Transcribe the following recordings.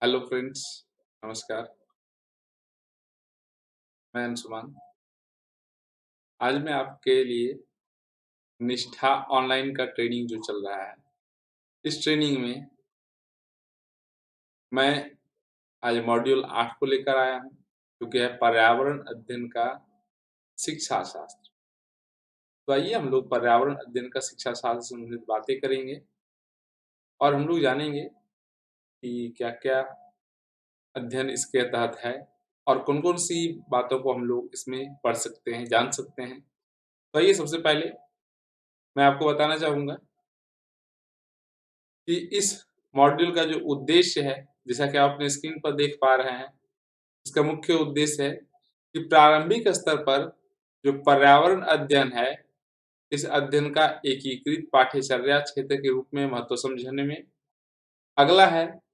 Hello friends, नमस्कार। मैं अंशुमान। आज मैं आपके लिए निष्ठा ऑनलाइन का ट्रेनिंग जो चल रहा है, इस ट्रेनिंग में मैं आज मॉड्यूल 8 को लेकर आया हूँ, जो कि है पर्यावरण अध्ययन का शिक्षा शास्त्र। तो आइए हम लोग पर्यावरण अध्ययन का शिक्षा शास्त्र से संबंधित बातें करेंगे और हम लोग जानेंगे कि क्या-क्या अध्ययन इसके तहत है और कौन-कौन सी बातों को हम लोग इसमें पढ़ सकते हैं, जान सकते हैं। तो आइए सबसे पहले मैं आपको बताना चाहूँगा कि इस मॉड्यूल का जो उद्देश्य है, जैसा कि आप अपने स्क्रीन पर देख पा रहे हैं, इसका मुख्य उद्देश्य है कि प्रारंभिक स्तर पर जो पर्यावरण अध्ययन है, इस अध्ययन का एकीकृत पाठ्यचर्या क्षेत्र के रूप में महत्व समझने में। अगला है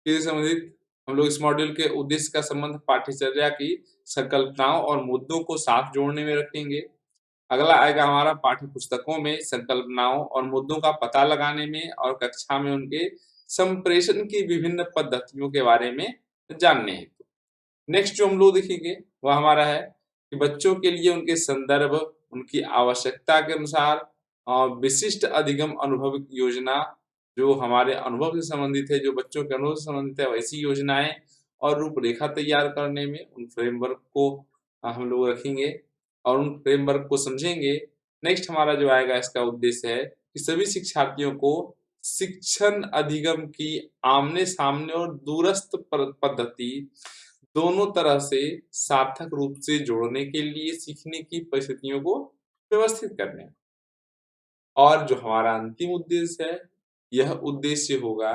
कि इससे संबंधित हम लोग इस मॉड्यूल के उद्देश्य का संबंध पाठ्यचर्या की संकल्पनाओं और मुद्दों को साथ जोड़ने में रखेंगे। अगला आएगा हमारा पाठ्य पुस्तकों में संकल्पनाओं और मुद्दों का पता लगाने में और कक्षा में उनके संप्रेषण की विभिन्न पद्धतियों के बारे में जानने हेतु। नेक्स्ट जो हम लोग देखेंगे वह हमारा है कि बच्चों के लिए उनके संदर्भ, उनकी आवश्यकता के अनुसार विशिष्ट अधिगम अनुभव योजना, जो हमारे अनुभव से संबंधित है, जो बच्चों के अनुभव से संबंधित है, वैसी योजनाएं और रूपरेखा तैयार करने में उन फ्रेमवर्क को हम लोग रखेंगे और उन फ्रेमवर्क को समझेंगे। नेक्स्ट हमारा जो आएगा इसका उद्देश्य है कि सभी शिक्षार्थियों को शिक्षण अधिगम की आमने-सामने और दूरस्थ पद्धति दोनों तरह से सार्थक रूप से जोड़ने के लिए सीखने की परिस्थितियों को व्यवस्थित करने। और जो हमारा अंतिम उद्देश्य है, यह उद्देश्य होगा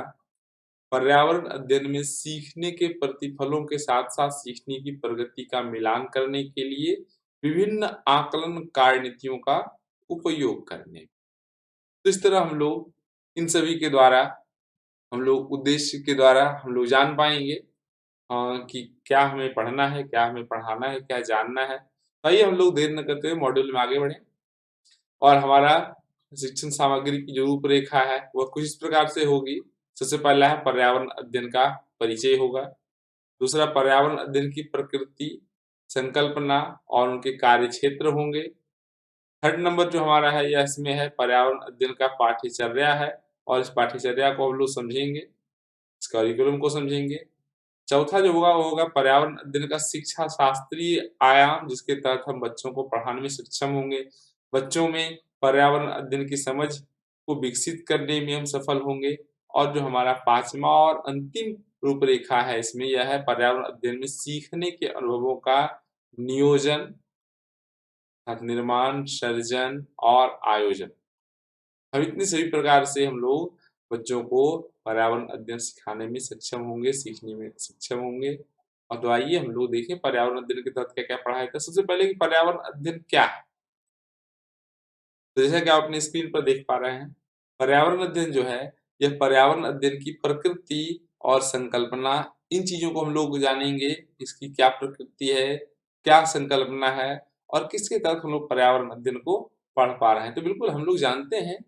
पर्यावरण अध्ययन में सीखने के प्रतिफलों के साथ-साथ सीखने की प्रगति का मिलान करने के लिए विभिन्न आकलन कार्यनीतियों का उपयोग करने। तो इस तरह हम लोग इन सभी के द्वारा हम लोग उद्देश्य के द्वारा हम लोग जान पाएँगे कि क्या हमें पढ़ना है, क्या हमें पढ़ाना है, क्या जानना है। तो आइए हम लोग देर न करते हुए मॉड्यूल में आगे बढ़ें और हमारा शिक्षण सामग्री की जो रूपरेखा है, वह कुछ इस प्रकार से होगी। सबसे पहला है पर्यावरण अध्ययन का परिचय होगा। दूसरा पर्यावरण अध्ययन की प्रकृति, संकल्पना और उनके कार्यक्षेत्र होंगे। थर्ड नंबर जो हमारा है यह इसमें है पर्यावरण अध्ययन का पाठ्यचर्या है और इस पाठ्यचर्या को हम लोग समझेंगे, इस करिकुलम को समझेंगे। चौथा जो होगा वो होगा पर्यावरण अध्ययन का शिक्षा शास्त्रीय आयाम, जिसके तहत हम बच्चों को पढ़ाने में सक्षम होंगे। बच्चों में पर्यावरण अध्ययन की समझ को विकसित करने में हम सफल होंगे। और जो हमारा पाँचवां और अंतिम रूपरेखा है इसमें यह है पर्यावरण अध्ययन में सीखने के अनुभवों का नियोजन, निर्माण, सर्जन और आयोजन। हम इतने सभी प्रकार से हम लोग बच्चों को पर्यावरण अध्ययन सिखाने में सक्षम होंगे, सीखने में सक्षम होंगे। और तो आइए हम लोग देखें पर्यावरण अध्ययन के तहत क्या-क्या पढ़ाया जाता है। सबसे पहले कि पर्यावरण अध्ययन क्या है? तो जैसा कि आप अपनी स्क्रीन पर देख पा रहे हैं, पर्यावरण अध्ययन जो है, यह पर्यावरण अध्ययन की प्रकृति और संकल्पना, इन चीज़ों को हम लोग जानेंगे, इसकी क्या प्रकृति है, क्या संकल्पना है और किसके तहत हम लोग पर्यावरण अध्ययन को पढ़ पा रहे हैं। तो बिल्कुल हम लोग जानते हैं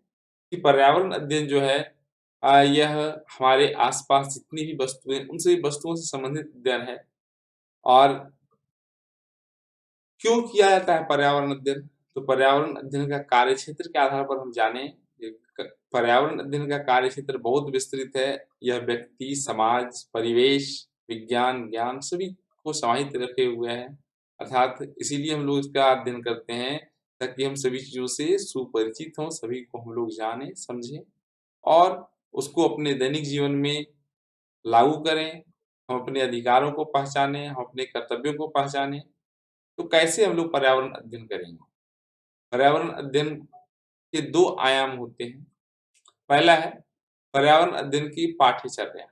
कि पर्यावरण अध्ययन जो है यह हमारे आस-पास जितनी भी वस्तुएँ उन सभी वस्तुओं से संबंधित अध्ययन है। और क्यों किया जाता है पर्यावरण अध्ययन? तो पर्यावरण अध्ययन का कार्यक्षेत्र के आधार पर हम जानें, पर्यावरण अध्ययन का कार्यक्षेत्र बहुत विस्तृत है। यह व्यक्ति, समाज, परिवेश, विज्ञान, ज्ञान सभी को समाहित रखे हुए है। अर्थात इसीलिए हम लोग इसका अध्ययन करते हैं ताकि हम सभी चीज़ों से सुपरिचित हों, सभी को हम लोग जानें, समझें और उसको अपने दैनिक जीवन में लागू करें। हम अपने अधिकारों को पहचानें, हम अपने कर्तव्यों को पहचानें। तो कैसे हम लोग पर्यावरण अध्ययन करेंगे? पर्यावरण अध्ययन के 2 आयाम होते हैं। पहला है पर्यावरण अध्ययन की पाठ्यचर्या,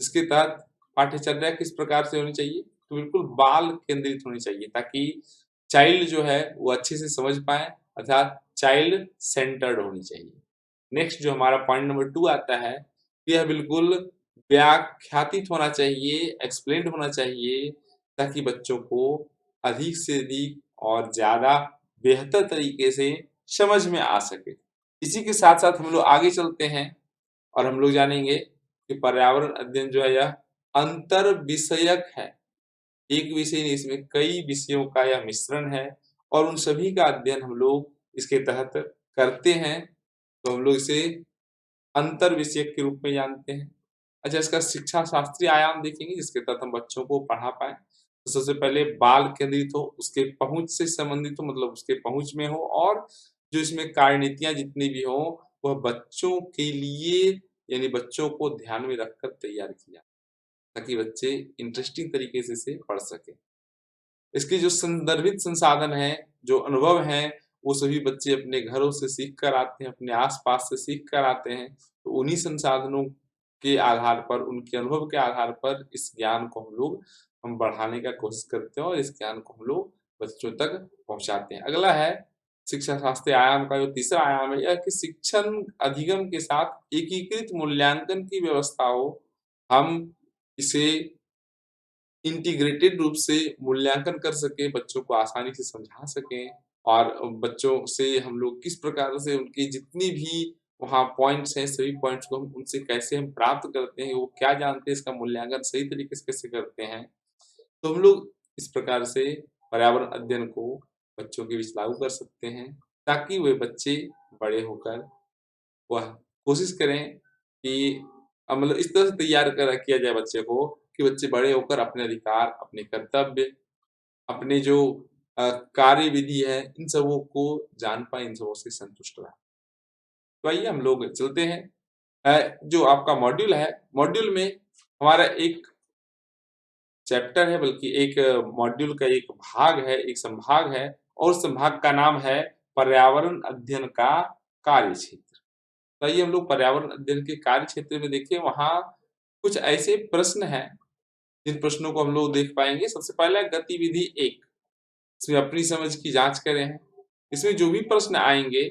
इसके तहत पाठ्यचर्या किस प्रकार से होनी चाहिए? तो बिल्कुल बाल केंद्रित होनी चाहिए ताकि चाइल्ड जो है वो अच्छे से समझ पाएँ, अर्थात चाइल्ड सेंटर्ड होनी चाहिए। नेक्स्ट जो हमारा पॉइंट नंबर 2 आता है, यह बिल्कुल व्याख्यातित होना चाहिए, एक्सप्लेन्ड होना चाहिए ताकि बच्चों को अधिक से अधिक और ज़्यादा बेहतर तरीके से समझ में आ सके। इसी के साथ-साथ हम लोग आगे चलते हैं और हम लोग जानेंगे कि पर्यावरण अध्ययन जो है यह अंतर विषयक है। एक विषय नहीं, इसमें कई विषयों का यह मिश्रण है और उन सभी का अध्ययन हम लोग इसके तहत करते हैं, तो हम लोग इसे अंतर विषयक के रूप में जानते हैं। अच्छा, इसका शिक्षा शास्त्रीय आयाम देखेंगे जिसके तहत हम बच्चों को पढ़ा पाएँ। तो सबसे पहले बाल केंद्रित हो, उसके पहुँच से संबंधित हो, मतलब उसके पहुँच में हो, और जो इसमें कार्यनीतियाँ जितनी भी हों, वह बच्चों के लिए यानी बच्चों को ध्यान में रखकर तैयार किया, ताकि बच्चे इंटरेस्टिंग तरीके से इसे पढ़ सकें। इसके जो संदर्भित संसाधन हैं, जो अनुभव हैं, वो सभी बच्चे अपने घरों से सीख कर आते हैं, अपने आस-पास से सीख कर आते हैं। तो उन्हीं संसाधनों के आधार पर, उनके अनुभव के आधार पर इस ज्ञान को हम बढ़ाने का कोशिश करते हैं और इस ज्ञान को हम लोग बच्चों तक पहुँचाते हैं। अगला है शिक्षा शास्त्रीय आयाम का जो तीसरा आयाम है, यह कि शिक्षण अधिगम के साथ एकीकृत मूल्यांकन की व्यवस्था हो। हम इसे इंटीग्रेटेड रूप से मूल्यांकन कर सकें, बच्चों को आसानी से समझा सकें और बच्चों से हम लोग किस प्रकार से उनकी जितनी भी वहाँ पॉइंट्स हैं, सभी पॉइंट्स को हम उनसे कैसे हम प्राप्त करते हैं, वो क्या जानते हैं, इसका मूल्यांकन सही तरीके से कैसे करते हैं। तो हम लोग इस प्रकार से पर्यावरण अध्ययन को बच्चों के बीच लागू कर सकते हैं, ताकि वे बच्चे बड़े होकर वह कोशिश करें कि मतलब इस तरह से तैयार कर किया जाए बच्चे को कि बच्चे बड़े होकर अपने अधिकार, अपने कर्तव्य, अपने जो कार्य विधि है, इन सबों को जान पाएँ, इन सबों से संतुष्ट रहें। तो आइए हम लोग चलते हैं। जो आपका मॉड्यूल है, मॉड्यूल में हमारा एक चैप्टर है, बल्कि एक मॉड्यूल का एक भाग है, एक संभाग है और उस संभाग का नाम है पर्यावरण अध्ययन का कार्यक्षेत्र। तो आइए हम लोग पर्यावरण अध्ययन के कार्यक्षेत्र में देखें, वहाँ कुछ ऐसे प्रश्न हैं, जिन प्रश्नों को हम लोग देख पाएँगे। सबसे पहला गतिविधि 1, इसमें अपनी समझ की जाँच करें हैं। इसमें जो भी प्रश्न आएँगे,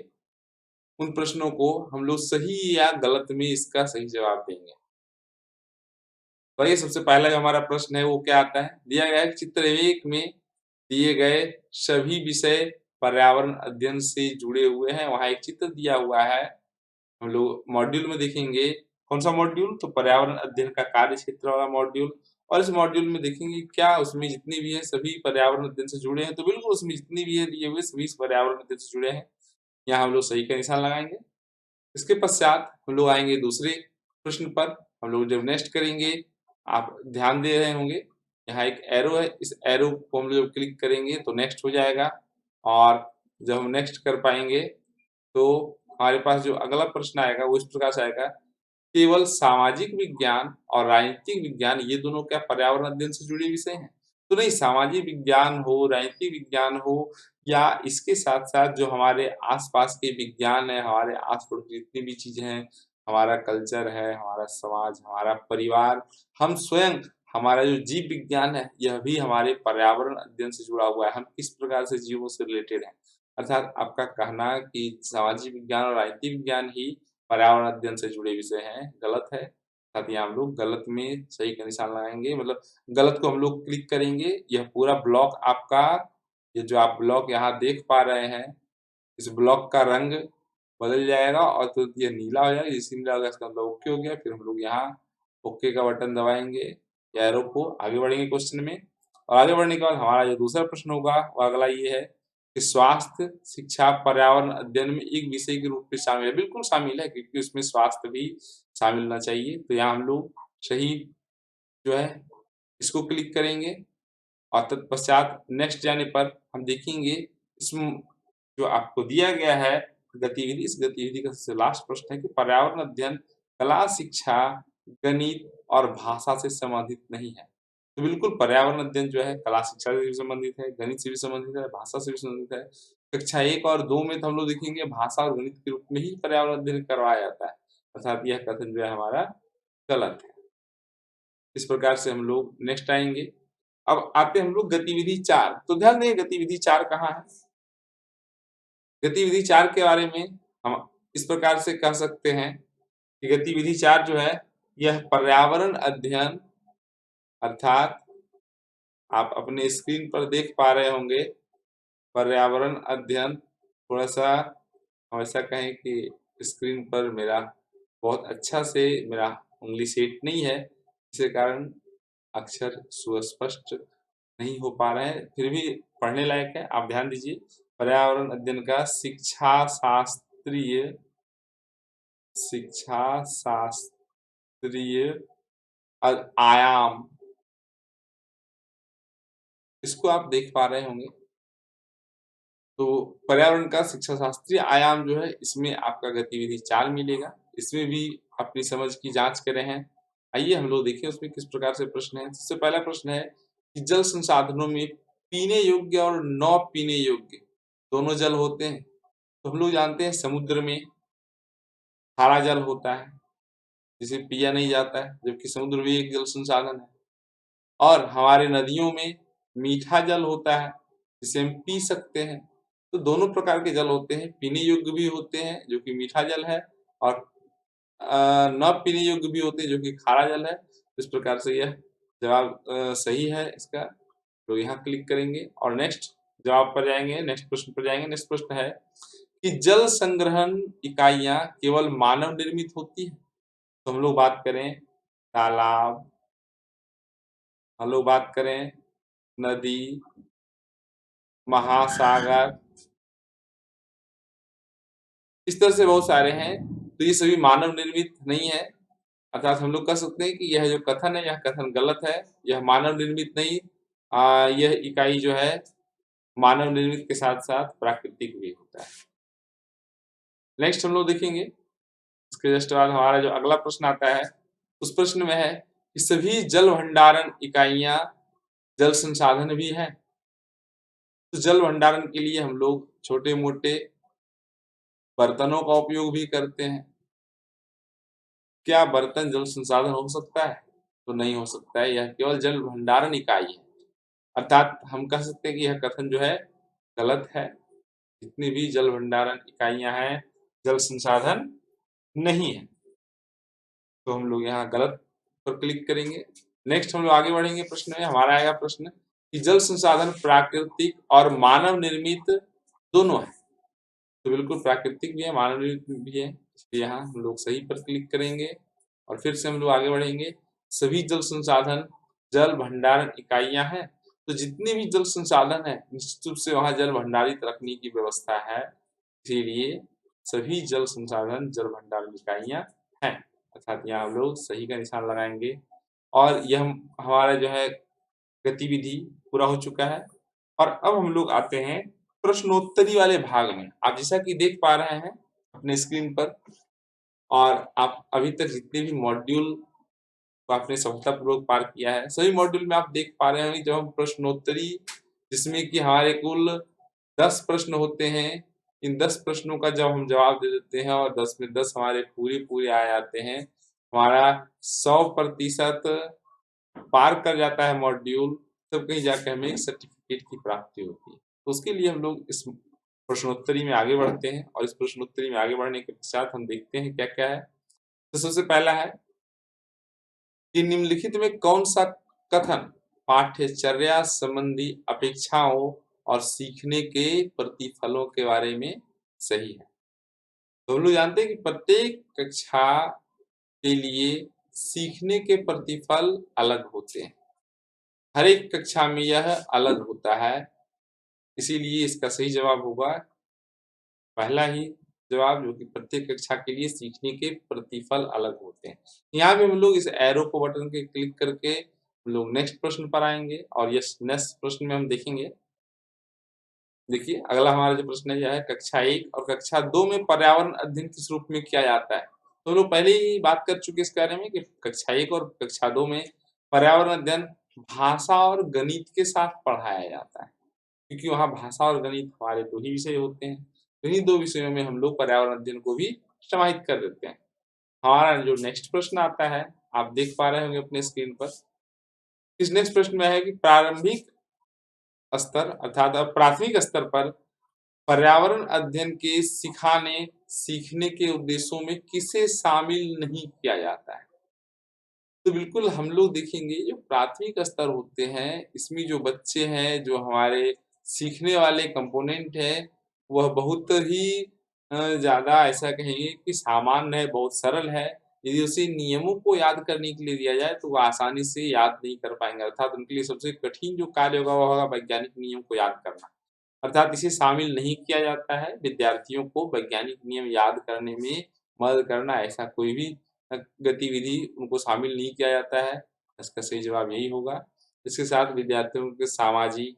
उन प्रश्नों को हम लोग सही या गलत में इसका सही जवाब देंगे। तो ये सबसे पहला जो हमारा प्रश्न है वो क्या आता है? दिया गया है चित्र 1 में दिए गए सभी विषय पर्यावरण अध्ययन से जुड़े हुए हैं। वहाँ एक चित्र दिया हुआ है। हम लोग मॉड्यूल में देखेंगे, कौन-सा मॉड्यूल? तो पर्यावरण अध्ययन का कार्यक्षेत्र वाला मॉड्यूल। और इस मॉड्यूल में देखेंगे क्या उसमें जितनी भी है सभी पर्यावरण अध्ययन से जुड़े हैं, तो बिल्कुल उसमें जितनी भी है दिए हुए सभी इस पर्यावरण अध्ययन से जुड़े हैं। यहाँ हम लोग सही का निशान लगाएँगे। इसके पश्चात हम लोग आएँगे दूसरे प्रश्न पर। हम लोग जब नेक्स्ट करेंगे, आप ध्यान दे रहे होंगे, यहाँ एक एरो है, इस एरो को हम लोग जब क्लिक करेंगे तो नेक्स्ट हो जाएगा और जब हम नेक्स्ट कर पाएँगे, तो हमारे पास जो अगला प्रश्न आएगा वो इस प्रकार से आएगा, केवल सामाजिक विज्ञान और राजनीतिक विज्ञान ये दोनों क्या पर्यावरण अध्ययन से जुड़े विषय हैं? तो नहीं, सामाजिक विज्ञान हो, राजनीतिक विज्ञान हो या इसके साथ-साथ जो हमारे आस-पास के विज्ञान है, हमारे आस-पड़ोस जितनी भी चीज़ें हैं, हमारा कल्चर है, हमारा समाज, हमारा परिवार, हम स्वयं, हमारा जो जीव विज्ञान है, यह भी हमारे पर्यावरण अध्ययन से जुड़ा हुआ है। हम किस प्रकार से जीवों से रिलेटेड हैं। अर्थात आपका कहना कि सामाजिक विज्ञान और राजनीतिक विज्ञान ही पर्यावरण अध्ययन से जुड़े विषय हैं, गलत है। साथ ही हम लोग गलत में सही का निशान लगाएँगे, मतलब गलत को हम लोग क्लिक करेंगे, यह पूरा ब्लॉक आपका, ये जो आप ब्लॉक यहाँ देख पा रहे हैं, इस ब्लॉक का रंग बदल जाएगा और तुरंत ये नीला हो जाएगा। जैसे नीला हो गया इसका मतलब ओके हो गया। फिर हम लोग यहाँ ओके का बटन दबाएँगे, एरो को आगे बढ़ेंगे क्वेश्चन में और आगे बढ़ने के बाद हमारा जो दूसरा प्रश्न होगा वो अगला ये है कि स्वास्थ्य, शिक्षा, पर्यावरण अध्ययन में एक विषय के रूप में शामिल है। बिल्कुल शामिल है, क्योंकि उसमें स्वास्थ्य भी शामिल होना चाहिए। तो यहाँ हम लोग सही जो है इसको क्लिक करेंगे और तत्पश्चात नेक्स्ट जाने पर हम देखेंगे इसमें जो आपको दिया गया है गतिविधि, इस गतिविधि का सबसे लास्ट प्रश्न है कि पर्यावरण अध्ययन कला, शिक्षा, गणित और भाषा से संबंधित नहीं है। तो बिल्कुल पर्यावरण अध्ययन जो है कला शिक्षा से भी संबंधित है, गणित से भी संबंधित है, भाषा से भी संबंधित है। कक्षा 1 और 2 में तो हम लोग देखेंगे भाषा और गणित के रूप में ही पर्यावरण अध्ययन करवाया जाता है। अर्थात यह कथन जो है हमारा गलत है। इस प्रकार से हम लोग नेक्स्ट आएँगे। अब आते हैं हम लोग गतिविधि 4। तो ध्यान दें गतिविधि 4 कहाँ है? गतिविधि 4 के बारे में हम इस प्रकार से कह सकते हैं कि गतिविधि 4 जो है, यह पर्यावरण अध्ययन, अर्थात आप अपने स्क्रीन पर देख पा रहे होंगे, पर्यावरण अध्ययन, थोड़ा-सा हम ऐसा कहें कि स्क्रीन पर मेरा बहुत अच्छा से मेरा उँगली सेट नहीं है, जिसके कारण अक्षर सुस्पष्ट नहीं हो पा रहे हैं, फिर भी पढ़ने लायक है, आप ध्यान दीजिए। पर्यावरण अध्ययन का शिक्षा शास्त्रीय आयाम, इसको आप देख पा रहे होंगे। तो पर्यावरण का शिक्षा शास्त्रीय आयाम जो है, इसमें आपका गतिविधि 4 मिलेगा। इसमें भी अपनी समझ की जांच करे हैं। आइए हम लोग देखें उसमें किस प्रकार से प्रश्न है। सबसे पहला प्रश्न है कि जल संसाधनों में पीने योग्य और न पीने योग्य दोनों जल होते हैं। तो हम लोग जानते हैं समुद्र में खारा जल होता है जिसे पिया नहीं जाता है, जबकि समुद्र भी एक जल संसाधन है। और हमारे नदियों में मीठा जल होता है जिसे हम पी सकते हैं। तो दोनों प्रकार के जल होते हैं, पीने योग्य भी होते हैं जो कि मीठा जल है, और न पीने योग्य भी होते हैं जो कि खारा जल है। इस प्रकार से यह जवाब सही है इसका, तो यहाँ क्लिक करेंगे और नेक्स्ट जवाब पर जाएंगे, नेक्स्ट प्रश्न पर जाएंगे। नेक्स्ट प्रश्न है कि जल संग्रहण इकाइयां केवल मानव निर्मित होती है। तो हम लोग बात करें तालाब, हम लोग बात करें नदी, महासागर, इस तरह से बहुत सारे हैं। तो ये सभी मानव निर्मित नहीं है, अर्थात हम लोग कह सकते हैं कि यह जो कथन है, यह कथन गलत है। यह मानव निर्मित नहीं, यह इकाई जो है मानव निर्मित के साथ साथ प्राकृतिक भी होता है। नेक्स्ट हम लोग देखेंगे, इसके जस्ट बाद हमारा जो अगला प्रश्न आता है, उस प्रश्न में है कि सभी जल भंडारण इकाइयां जल संसाधन भी है। तो जल भंडारण के लिए हम लोग छोटे मोटे बर्तनों का उपयोग भी करते हैं। क्या बर्तन जल संसाधन हो सकता है? तो नहीं हो सकता है, यह केवल जल भंडारण इकाई है। अर्थात हम कह सकते हैं कि यह कथन जो है गलत है। जितनी भी जल भंडारण इकाइयां हैं जल संसाधन नहीं है। तो हम लोग यहाँ गलत पर क्लिक करेंगे। नेक्स्ट हम लोग आगे बढ़ेंगे, प्रश्न में हमारा आएगा प्रश्न कि जल संसाधन प्राकृतिक और मानव निर्मित दोनों है। तो बिल्कुल प्राकृतिक भी है, मानव निर्मित भी है, इसलिए यहाँ हम लोग सही पर क्लिक करेंगे और फिर से हम लोग आगे बढ़ेंगे। सभी जल संसाधन जल भंडारण इकाइयां हैं। तो जितने भी जल संसाधन है निश्चित रूप से वहां जल भंडारित रखने की व्यवस्था है, इसीलिए सभी जल संसाधन जल भंडारण इकाइयां हैं। अर्थात यहाँ हम लोग सही का निशान लगाएंगे और यह हमारा जो है गतिविधि पूरा हो चुका है। और अब हम लोग आते हैं प्रश्नोत्तरी वाले भाग में। आप जैसा कि देख पा रहे हैं अपने स्क्रीन पर, और आप अभी तक जितने भी मॉड्यूल को आपने सफलतापूर्वक पार किया है, सभी मॉड्यूल में आप देख पा रहे होंगे जब हम प्रश्नोत्तरी, जिसमें कि हमारे कुल 10 प्रश्न होते हैं, इन 10 प्रश्नों का जब हम जवाब दे देते हैं और 10 में 10 हमारे पूरे आ जाते हैं, हमारा 100% पार कर जाता है मॉड्यूल, तब कहीं जाकर हमें सर्टिफिकेट की प्राप्ति होती है। तो उसके लिए हम लोग इस प्रश्नोत्तरी में आगे बढ़ते हैं और इस प्रश्नोत्तरी में आगे बढ़ने के पश्चात हम देखते हैं क्या क्या है। तो सबसे पहला है कि निम्नलिखित में कौन सा कथन पाठ्यचर्या संबंधी अपेक्षाओं और सीखने के प्रतिफलों के बारे में सही है। तो हम लोग जानते हैं कि प्रत्येक कक्षा के लिए सीखने के प्रतिफल अलग होते हैं, हर एक कक्षा में यह अलग होता है, इसीलिए इसका सही जवाब होगा पहला ही जवाब, जो कि प्रत्येक कक्षा के लिए सीखने के प्रतिफल अलग होते हैं। यहाँ पे हम लोग इस एरो को बटन के क्लिक करके हम लोग नेक्स्ट प्रश्न पर आएंगे और यस नेक्स्ट प्रश्न में हम देखेंगे। देखिए अगला हमारा जो प्रश्न है यह है कक्षा 1 और कक्षा 2 में पर्यावरण अध्ययन किस रूप में किया जाता है। तो हम लोग पहले ही बात कर चुके इस बारे में कि कक्षा 1 और कक्षा 2 में पर्यावरण अध्ययन भाषा और गणित के साथ पढ़ाया जाता है, क्योंकि वहाँ भाषा और गणित हमारे 2 ही विषय होते हैं। तो इन्हीं 2 विषयों में हम लोग पर्यावरण अध्ययन को भी समाहित कर देते हैं। हमारा जो नेक्स्ट प्रश्न आता है, आप देख पा रहे होंगे अपने स्क्रीन पर। इस नेक्स्ट प्रश्न में है कि प्रारंभिक स्तर अर्थात प्राथमिक स्तर पर पर्यावरण अध्ययन के सिखाने सीखने के उद्देश्यों में किसे शामिल नहीं किया जाता है। तो बिल्कुल हम लोग देखेंगे जो प्राथमिक स्तर होते हैं, इसमें जो बच्चे हैं, जो हमारे सीखने वाले कंपोनेंट है, वह बहुत ही ज़्यादा ऐसा कहेंगे कि सामान्य है, बहुत सरल है। यदि उसे नियमों को याद करने के लिए दिया जाए तो वो आसानी से याद नहीं कर पाएंगे, अर्थात उनके लिए सबसे कठिन जो कार्य होगा वो होगा वैज्ञानिक नियम को याद करना। अर्थात इसे शामिल नहीं किया जाता है विद्यार्थियों को वैज्ञानिक नियम याद करने में मदद करना, ऐसा कोई भी गतिविधि उनको शामिल नहीं किया जाता है। इसका सही जवाब यही होगा। इसके साथ विद्यार्थियों के सामाजिक,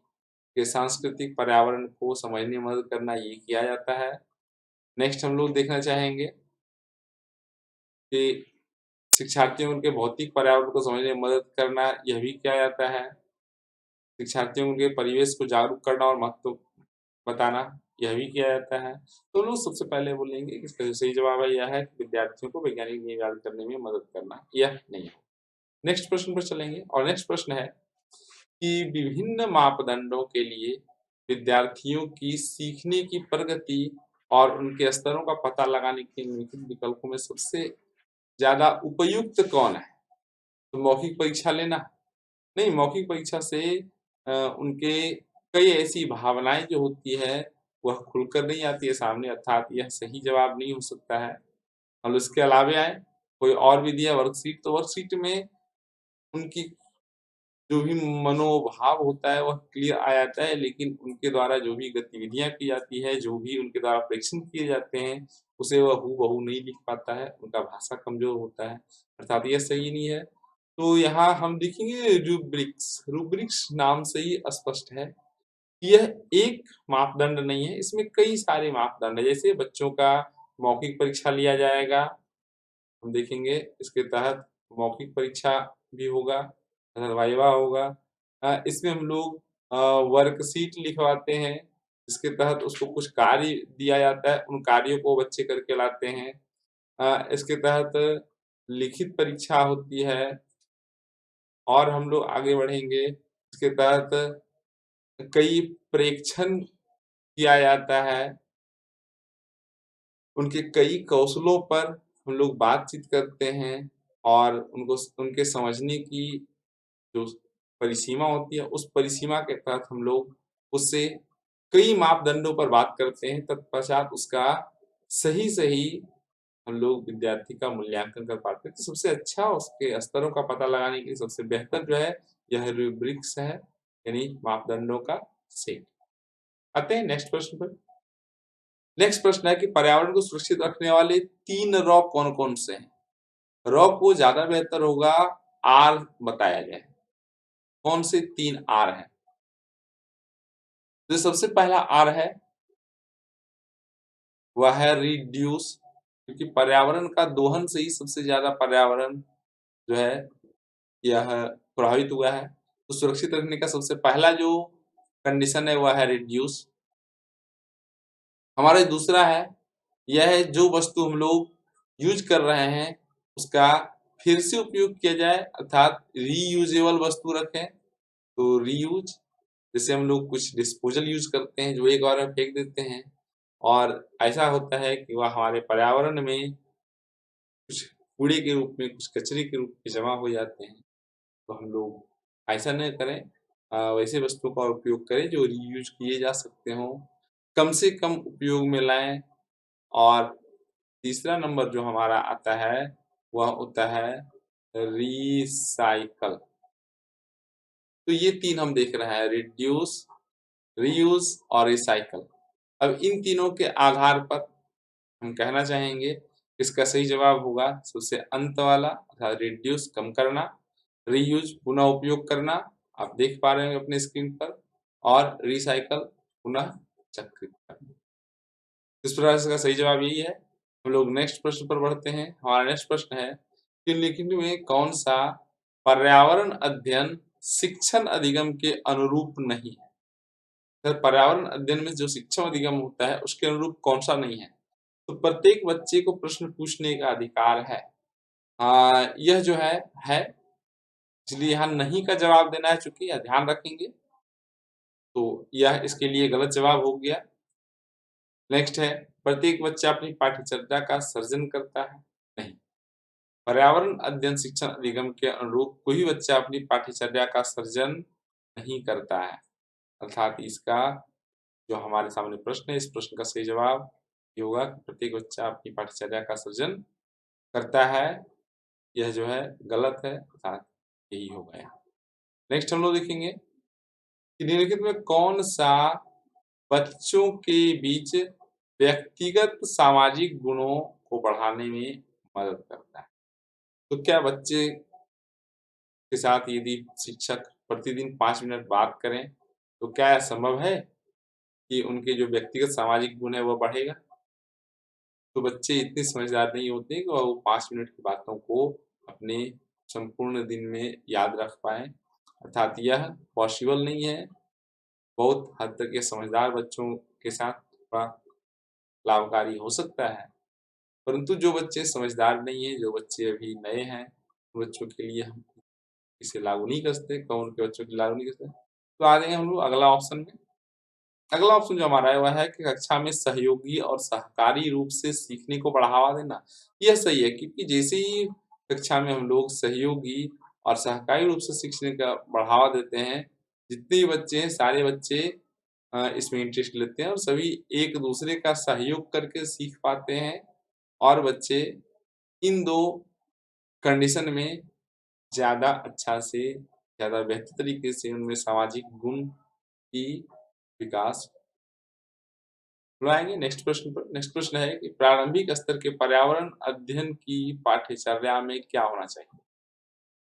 के सांस्कृतिक पर्यावरण को समझने में मदद करना ये किया जाता है। नेक्स्ट हम लोग देखना चाहेंगे कि शिक्षार्थियों को उनके भौतिक पर्यावरण को समझने में मदद करना यह भी किया जाता है। शिक्षार्थियों को उनके परिवेश को जागरूक करना और महत्व बताना यह भी किया जाता है। तो हम लोग सबसे पहले बोलेंगे कि इसका जो सही जवाब है यह है कि विद्यार्थियों को वैज्ञानिक नियम याद करने में मदद करना, यह नहीं है। नेक्स्ट प्रश्न पर चलेंगे और नेक्स्ट प्रश्न है कि विभिन्न मापदंडों के लिए विद्यार्थियों की सीखने की प्रगति और उनके स्तरों का पता लगाने के निम्नलिखित विकल्पों में सबसे ज़्यादा उपयुक्त कौन है? तो मौखिक परीक्षा लेना? नहीं, मौखिक परीक्षा से उनके कई ऐसी भावनाएँ जो होती है वह खुलकर नहीं आती है सामने, अर्थात यह सही जवाब नहीं हो सकता है। और उसके अलावे आए कोई और विधि है वर्कशीट, तो वर्कशीट में उनकी जो भी मनोभाव होता है वह क्लियर आ जाता है, लेकिन उनके द्वारा जो भी गतिविधियाँ की जाती है, जो भी उनके द्वारा परीक्षण किए जाते हैं, उसे वह हूबहू नहीं लिख पाता है, उनका भाषा कमज़ोर होता है, अर्थात यह सही नहीं है। तो यहाँ हम देखेंगे रूब्रिक्स, रूब्रिक्स नाम से ही स्पष्ट है, यह एक मापदंड नहीं है, इसमें कई सारे मापदंड हैं। जैसे बच्चों का मौखिक परीक्षा लिया जाएगा, हम देखेंगे इसके तहत मौखिक परीक्षा भी होगा, वाइवा होगा। इसमें हम लोग वर्कशीट लिखवाते हैं, जिसके तहत उसको कुछ कार्य दिया जाता है, उन कार्यों को बच्चे करके लाते हैं। इसके तहत लिखित परीक्षा होती है और हम लोग आगे बढ़ेंगे, इसके तहत कई प्रेक्षण किया जाता है, उनके कई कौशलों पर हम लोग बातचीत करते हैं और उनको उनके समझने की जो परिसीमा होती है, उस परिसीमा के तहत हम लोग उससे कई मापदंडों पर बात करते हैं, तत्पश्चात उसका सही-सही हम लोग विद्यार्थी का मूल्यांकन कर पाते हैं। तो सबसे अच्छा उसके स्तरों का पता लगाने के लिए सबसे बेहतर जो है, यह रूब्रिक्स है, यानी मापदंडों का सेट। आते हैं नेक्स्ट प्रश्न पर। नेक्स्ट प्रश्न है कि पर्यावरण को सुरक्षित रखने वाले 3 रॉ कौन-कौन से हैं? रॉ को ज़्यादा बेहतर होगा आर बताया जाए। कौन से 3 आर हैं? जो सबसे पहला आर है, वह है रिड्यूस, क्योंकि पर्यावरण का दोहन से ही सबसे ज़्यादा पर्यावरण जो है यह प्रभावित हुआ है। तो सुरक्षित रखने का सबसे पहला जो कंडीशन है वह है रिड्यूस। हमारा दूसरा है, यह है जो वस्तु हम लोग यूज़ कर रहे हैं उसका फिर से उपयोग किया जाए, अर्थात रीयूजेबल वस्तु रखें। तो रीयूज, जैसे हम लोग कुछ डिस्पोजल यूज़ करते हैं जो एक बार में फेंक देते हैं और ऐसा होता है कि वह हमारे पर्यावरण में कुछ कूड़े के रूप में, कुछ कचरे के रूप में जमा हो जाते हैं। तो हम लोग ऐसा न करें, वैसे वस्तुओं का उपयोग करें जो रीयूज किए जा सकते हों, कम से कम उपयोग में लाएँ। और तीसरा नंबर जो हमारा आता है वह होता है रिसाइकल। तो ये 3 हम देख रहे हैं, रिड्यूस, रीयूज और रिसाइकल। अब इन तीनों के आधार पर हम कहना चाहेंगे इसका सही जवाब होगा सबसे अंत वाला, अर्थात रिड्यूस कम करना, रीयूज पुनः उपयोग करना, आप देख पा रहे हैं अपने स्क्रीन पर, और रिसाइकल पुनः चक्रित करना। इस प्रकार से इसका सही जवाब यही है। हम लोग नेक्स्ट प्रश्न पर बढ़ते हैं। हमारा नेक्स्ट प्रश्न है कि निम्नलिखित में कौन सा पर्यावरण अध्ययन शिक्षण अधिगम के अनुरूप नहीं है? सर, पर्यावरण अध्ययन में जो शिक्षण अधिगम होता है उसके अनुरूप कौन सा नहीं है? तो प्रत्येक बच्चे को प्रश्न पूछने का अधिकार है। यह जो है, इसलिए यहाँ नहीं का जवाब देना है, चूंकि यह ध्यान रखेंगे तो यह इसके लिए गलत जवाब हो गया। नेक्स्ट है, प्रत्येक बच्चा अपनी पाठ्यचर्या का सर्जन करता है? नहीं, पर्यावरण अध्ययन शिक्षण अधिगम के अनुरूप कोई बच्चा अपनी पाठ्यचर्या का सर्जन नहीं करता है, अर्थात इसका जो हमारे सामने प्रश्न है, इस प्रश्न का सही जवाब ये होगा कि प्रत्येक बच्चा अपनी पाठ्यचर्या का सर्जन करता है। यह जो है गलत है, अर्थात यही होगा यहाँ। नेक्स्ट हम लोग देखेंगे कि निम्नलिखित में कौन सा बच्चों के बीच व्यक्तिगत सामाजिक गुणों को बढ़ाने में मदद करता है। तो क्या बच्चे के साथ यदि शिक्षक प्रतिदिन 5 मिनट बात करें, तो क्या यह संभव है कि उनके जो व्यक्तिगत सामाजिक गुण है वह बढ़ेगा? तो बच्चे इतने समझदार नहीं होते कि वो 5 मिनट की बातों को अपने संपूर्ण दिन में याद रख पाएँ, अर्थात यह पॉसिबल नहीं है। बहुत हद तक ये समझदार बच्चों के साथ थोड़ा लाभकारी हो सकता है, परंतु जो बच्चे समझदार नहीं हैं, जो बच्चे अभी नए हैं, उन बच्चों के लिए हम इसे लागू नहीं कर सकते, कौन के बच्चों के लिए लागू नहीं कर सकते। तो आ जाएँगे हम लोग अगला ऑप्शन में। अगला ऑप्शन जो हमारा है वह है कि कक्षा में सहयोगी और सहकारी रूप से सीखने को बढ़ावा देना। यह सही है क्योंकि जैसे ही कक्षा में हम लोग सहयोगी और सहकारी रूप से सीखने का बढ़ावा देते हैं, जितने भी बच्चे हैं सारे बच्चे इसमें इंटरेस्ट लेते हैं और सभी एक-दूसरे का सहयोग करके सीख पाते हैं और बच्चे इन 2 कंडीशन में ज़्यादा अच्छा से ज़्यादा बेहतर तरीके से उनमें सामाजिक गुण की विकास लाएँगे। नेक्स्ट प्रश्न पर। नेक्स्ट प्रश्न है कि प्रारंभिक स्तर के पर्यावरण अध्ययन की पाठ्यचर्या में क्या होना चाहिए?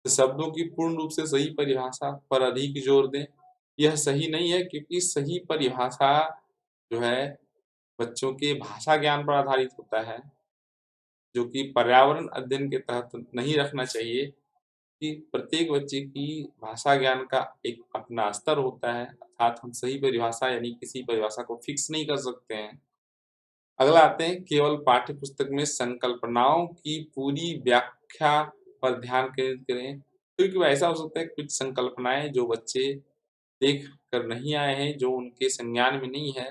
तो शब्दों की पूर्ण रूप से सही परिभाषा पर अधिक जोर दें। यह सही नहीं है क्योंकि सही परिभाषा जो है बच्चों के भाषा ज्ञान पर आधारित होता है, जो कि पर्यावरण अध्ययन के तहत नहीं रखना चाहिए कि प्रत्येक बच्चे की भाषा ज्ञान का एक अपना स्तर होता है, अर्थात हम सही परिभाषा यानी किसी परिभाषा को फिक्स नहीं कर सकते हैं। अगला आते हैं केवल पाठ्य पुस्तक में संकल्पनाओं की पूरी व्याख्या पर ध्यान केंद्रित करें, क्योंकि ऐसा हो सकता है कुछ संकल्पनाएँ जो बच्चे देख कर नहीं आए हैं, जो उनके संज्ञान में नहीं है,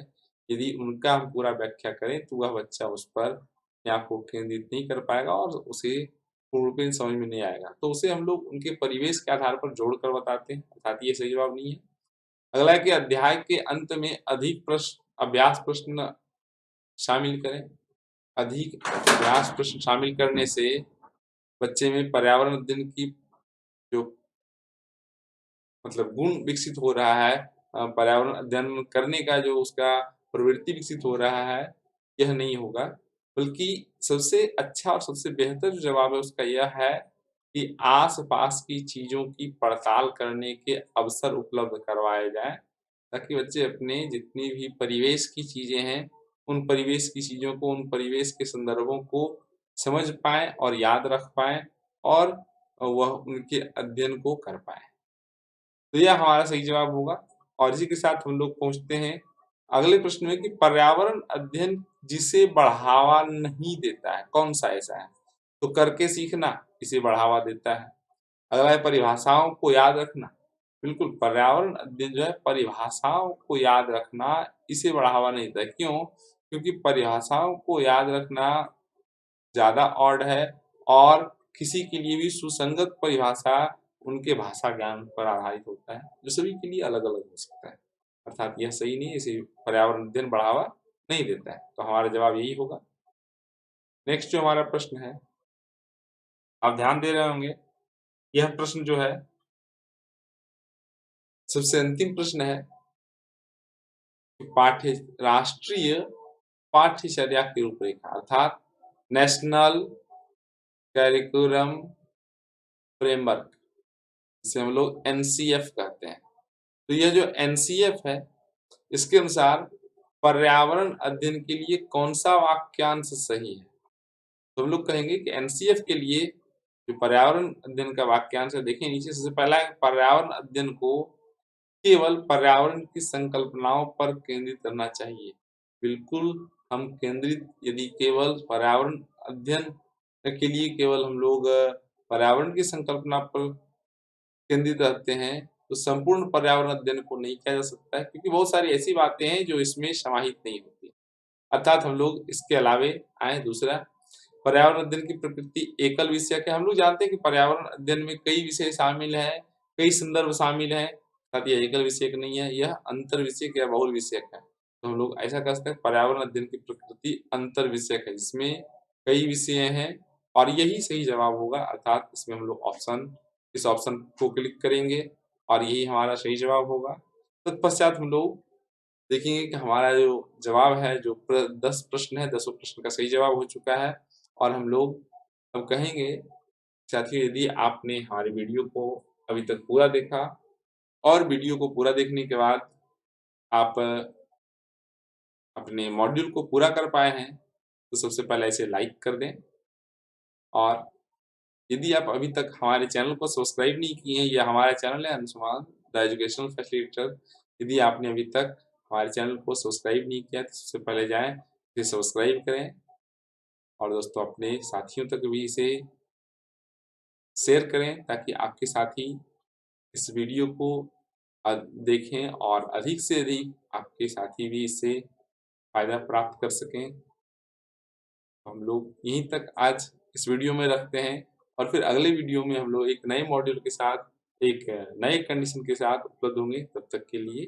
यदि उनका हम पूरा व्याख्या करें तो वह बच्चा उस पर अपने आप को केंद्रित नहीं कर पाएगा और उसे पूर्ण रूपेण समझ में नहीं आएगा। तो उसे हम लोग उनके परिवेश के आधार पर जोड़कर बताते हैं, अर्थात ये सही जवाब नहीं है। अगला है कि अध्याय के अंत में अधिक अभ्यास प्रश्न शामिल करें। अधिक अभ्यास प्रश्न शामिल करने से बच्चे में पर्यावरण अध्ययन की जो मतलब गुण विकसित हो रहा है, पर्यावरण अध्ययन करने का जो उसका प्रवृत्ति विकसित हो रहा है, यह नहीं होगा। बल्कि सबसे अच्छा और सबसे बेहतर जो जवाब है उसका यह है कि आस-पास की चीज़ों की पड़ताल करने के अवसर उपलब्ध करवाए जाएँ, ताकि बच्चे अपने जितनी भी परिवेश की चीज़ें हैं, उन परिवेश की चीज़ों को, उन परिवेश के संदर्भों को समझ पाएँ और याद रख पाएँ और वह उनके अध्ययन को कर पाएँ। तो यह हमारा सही जवाब होगा और इसी के साथ हम लोग पहुँचते हैं अगले प्रश्न में कि पर्यावरण अध्ययन जिसे बढ़ावा नहीं देता है, कौन-सा ऐसा है? तो करके सीखना इसे बढ़ावा देता है। अगला है परिभाषाओं को याद रखना। बिल्कुल, पर्यावरण अध्ययन जो है परिभाषाओं को याद रखना इसे बढ़ावा नहीं देता है। क्यों? क्योंकि परिभाषाओं को याद रखना ज़्यादा ऑड है और किसी के लिए भी सुसंगत परिभाषा उनके भाषा ज्ञान पर आधारित होता है, जो सभी के लिए अलग-अलग हो सकता है। अर्थात यह सही नहीं है, इसे पर्यावरण अध्ययन बढ़ावा नहीं देता है। तो हमारा जवाब यही होगा। नेक्स्ट जो हमारा प्रश्न है, आप ध्यान दे रहे होंगे, यह प्रश्न जो है सबसे अंतिम प्रश्न है कि राष्ट्रीय पाठ्यचर्या की रूपरेखा अर्थात नेशनल करिकुलम फ्रेमवर्क, जिसे हम लोग एनसीएफ कहते हैं। तो यह जो एनसीएफ है, इसके अनुसार पर्यावरण अध्ययन के लिए कौन-सा वाक्यांश सही है? तो हम लोग कहेंगे कि एनसीएफ के लिए जो पर्यावरण अध्ययन का वाक्यांश है, देखिए नीचे सबसे पहला है पर्यावरण अध्ययन को केवल पर्यावरण की संकल्पनाओं पर केंद्रित करना चाहिए। बिल्कुल, हम केंद्रित यदि केवल पर्यावरण अध्ययन के लिए केवल हम लोग पर्यावरण की संकल्पना पर केंद्रित रहते हैं, तो संपूर्ण पर्यावरण अध्ययन को नहीं किया जा सकता है क्योंकि बहुत सारी ऐसी बातें हैं जो इसमें समाहित नहीं होती। अर्थात हम लोग इसके अलावे आएँ दूसरा, पर्यावरण अध्ययन की प्रकृति एकल विषयक है। हम लोग जानते हैं कि पर्यावरण अध्ययन में कई विषय शामिल हैं, कई संदर्भ शामिल हैं, अर्थात ये एकल विषयक नहीं है, यह अंतर विषयक या बहुल विषयक है। तो हम लोग ऐसा कह सकते हैं पर्यावरण अध्ययन की प्रकृति अंतर विषयक है, जिसमें कई विषय हैं और यही सही जवाब होगा, अर्थात इसमें हम लोग इस ऑप्शन को क्लिक करेंगे और यही हमारा सही जवाब होगा। तत्पश्चात हम लोग देखेंगे कि हमारा जो जवाब है, जो 10 प्रश्न है, 10 प्रश्न का सही जवाब हो चुका है। और हम लोग अब कहेंगे साथियों, यदि आपने हमारी वीडियो को अभी तक पूरा देखा और वीडियो को पूरा देखने के बाद आप अपने मॉड्यूल को पूरा कर पाए हैं, तो सबसे पहले इसे लाइक कर दें। और यदि आप अभी तक हमारे चैनल को सब्सक्राइब नहीं किए हैं, या हमारा चैनल है अंशुमान द एजुकेशनल फैसिलिटेटर, यदि आपने अभी तक हमारे चैनल को सब्सक्राइब नहीं किया तो सबसे पहले जाएं, इसे सब्सक्राइब करें और दोस्तों अपने साथियों तक भी इसे शेयर करें, ताकि आपके साथी इस वीडियो को देखें और अधिक से अधिक आपके साथी भी इससे फ़ायदा प्राप्त कर सकें। हम लोग यहीं तक आज इस वीडियो में रखते हैं, और फिर अगले वीडियो में हम लोग एक नए मॉड्यूल के साथ, एक नए कंडीशन के साथ उपलब्ध होंगे। तब तक के लिए